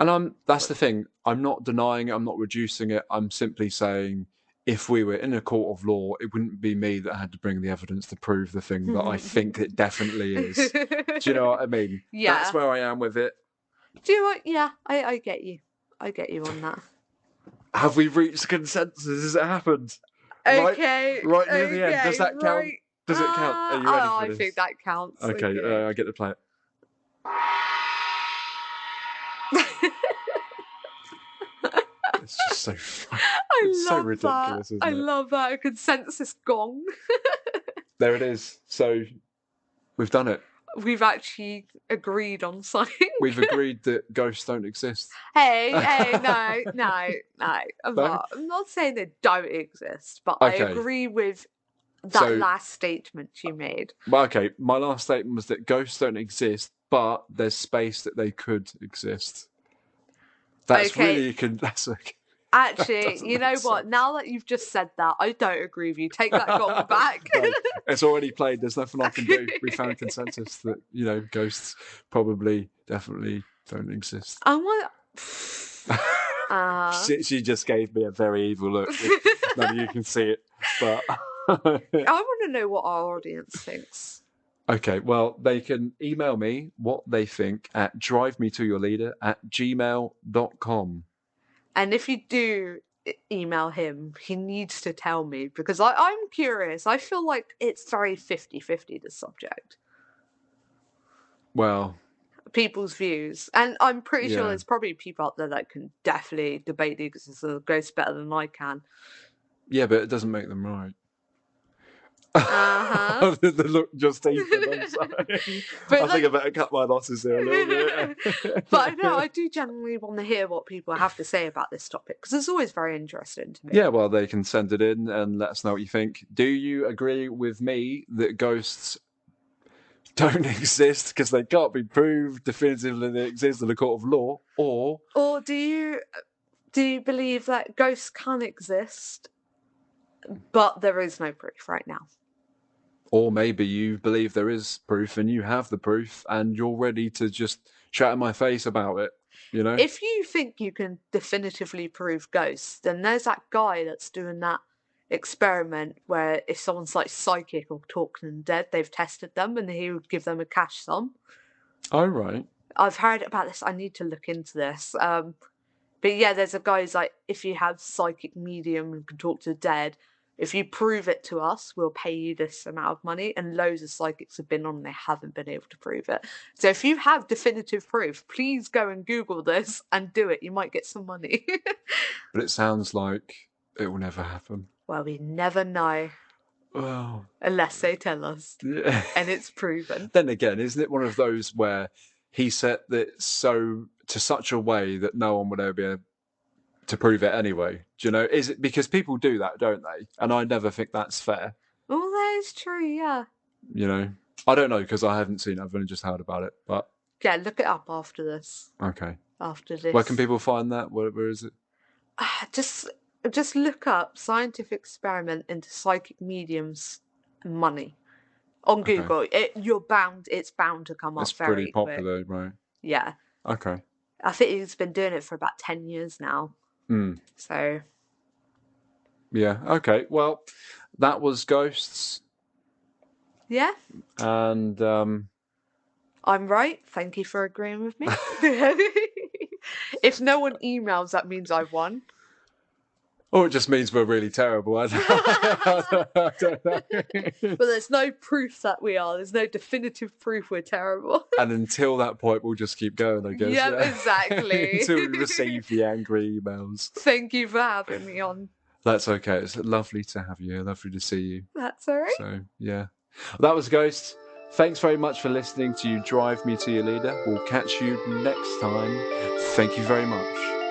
Speaker 1: And that's the thing. I'm not denying it. I'm not reducing it. I'm simply saying if we were in a court of law, it wouldn't be me that had to bring the evidence to prove the thing that I think it definitely is. Do you know what I mean?
Speaker 2: Yeah.
Speaker 1: That's where I am with it.
Speaker 2: Do you know what? Yeah, I get you. I get you on that.
Speaker 1: Have we reached consensus? Has it happened?
Speaker 2: Okay.
Speaker 1: Right near the end. Does that count?
Speaker 2: Right.
Speaker 1: Does it count? Are you ready for
Speaker 2: I
Speaker 1: this?
Speaker 2: think that counts.
Speaker 1: Okay, I get to play it. It's just so funny. It's so ridiculous, isn't
Speaker 2: I
Speaker 1: it?
Speaker 2: love that. A consensus gong.
Speaker 1: There it is. So we've done it.
Speaker 2: We've actually agreed on something.
Speaker 1: We've agreed that ghosts don't exist.
Speaker 2: Hey, no. I'm not saying they don't exist, but I
Speaker 1: Okay.
Speaker 2: agree with that
Speaker 1: So-
Speaker 2: last statement you made.
Speaker 1: Well, okay, my last statement was that ghosts don't exist, but there's space that they could exist. That's
Speaker 2: Okay.
Speaker 1: really that's okay.
Speaker 2: Actually,
Speaker 1: doesn't
Speaker 2: you know
Speaker 1: make
Speaker 2: what?
Speaker 1: sense.
Speaker 2: Now that you've just said that, I don't agree with you. Take that gong back.
Speaker 1: No, it's already played. There's nothing I can do. We found consensus that ghosts probably, definitely don't exist.
Speaker 2: I want.
Speaker 1: She just gave me a very evil look. None of you can see it, but
Speaker 2: I want to know what our audience thinks.
Speaker 1: okay. Well, they can email me what they think at drivemetoyourleader@gmail.com.
Speaker 2: And if you do email him, he needs to tell me, because I'm curious. I feel like it's very 50-50, the subject.
Speaker 1: Well,
Speaker 2: People's views. And I'm pretty sure
Speaker 1: Yeah.
Speaker 2: there's probably people out there that can definitely debate the existence of ghosts better than I can.
Speaker 1: yeah, but it doesn't make them right.
Speaker 2: Uh-huh.
Speaker 1: The look just deepened. I'm sorry.
Speaker 2: But
Speaker 1: I think I better cut my losses there a little bit.
Speaker 2: But no, I do genuinely want to hear what people have to say about this topic, because it's always very interesting to me.
Speaker 1: Yeah, well, they can send it in and let us know what you think. Do you agree with me that ghosts don't exist because they can't be proved definitively they exist in a court of law, or
Speaker 2: do you believe that ghosts can exist, but there is no proof right now?
Speaker 1: or maybe you believe there is proof and you have the proof and you're ready to just shout in my face about it,
Speaker 2: If you think you can definitively prove ghosts, then there's that guy that's doing that experiment where if someone's like psychic or talking dead, they've tested them and he would give them a cash sum.
Speaker 1: Oh, right.
Speaker 2: I've heard about this. I need to look into this. But yeah, there's a guy who's like, if you have psychic medium and can talk to the dead, if you prove it to us, we'll pay you this amount of money. And loads of psychics have been on and they haven't been able to prove it. So if you have definitive proof, please go and Google this and do it. You might get some money.
Speaker 1: But it sounds like it will never happen.
Speaker 2: Well, we never know
Speaker 1: Well,
Speaker 2: unless they tell us.
Speaker 1: yeah.
Speaker 2: And it's proven.
Speaker 1: Then again, isn't it one of those where he set it to such a way that no one would ever be able to prove it anyway? Do you know? Is it because people do that, don't they? And I never think that's fair.
Speaker 2: Well, that is true, yeah.
Speaker 1: I don't know because I haven't seen it. I've only just heard about it. But
Speaker 2: Yeah, look it up after this.
Speaker 1: okay,
Speaker 2: After this.
Speaker 1: where can people find that? Where is it?
Speaker 2: Just look up scientific experiment into psychic mediums money on
Speaker 1: Okay.
Speaker 2: Google. It's bound to come up
Speaker 1: It's
Speaker 2: very
Speaker 1: pretty
Speaker 2: quick.
Speaker 1: popular, right?
Speaker 2: Yeah.
Speaker 1: Okay.
Speaker 2: I think he's been doing it for about 10 years now. So
Speaker 1: Yeah. Okay. Well, that was ghosts,
Speaker 2: yeah.
Speaker 1: and
Speaker 2: I'm right. Thank you for agreeing with me. If no one emails, that means I won.
Speaker 1: or it just means we're really terrible. I don't know.
Speaker 2: But there's no proof that we are. There's no definitive proof we're terrible.
Speaker 1: And until that point, we'll just keep going, I guess.
Speaker 2: Yep, exactly.
Speaker 1: Until we receive the angry emails.
Speaker 2: Thank you for having me on.
Speaker 1: That's okay. It's lovely to have you here. Lovely to see you.
Speaker 2: That's all right.
Speaker 1: So, yeah. That was Ghost. Thanks very much for listening to You Drive Me to Your Leader. We'll catch you next time. Thank you very much.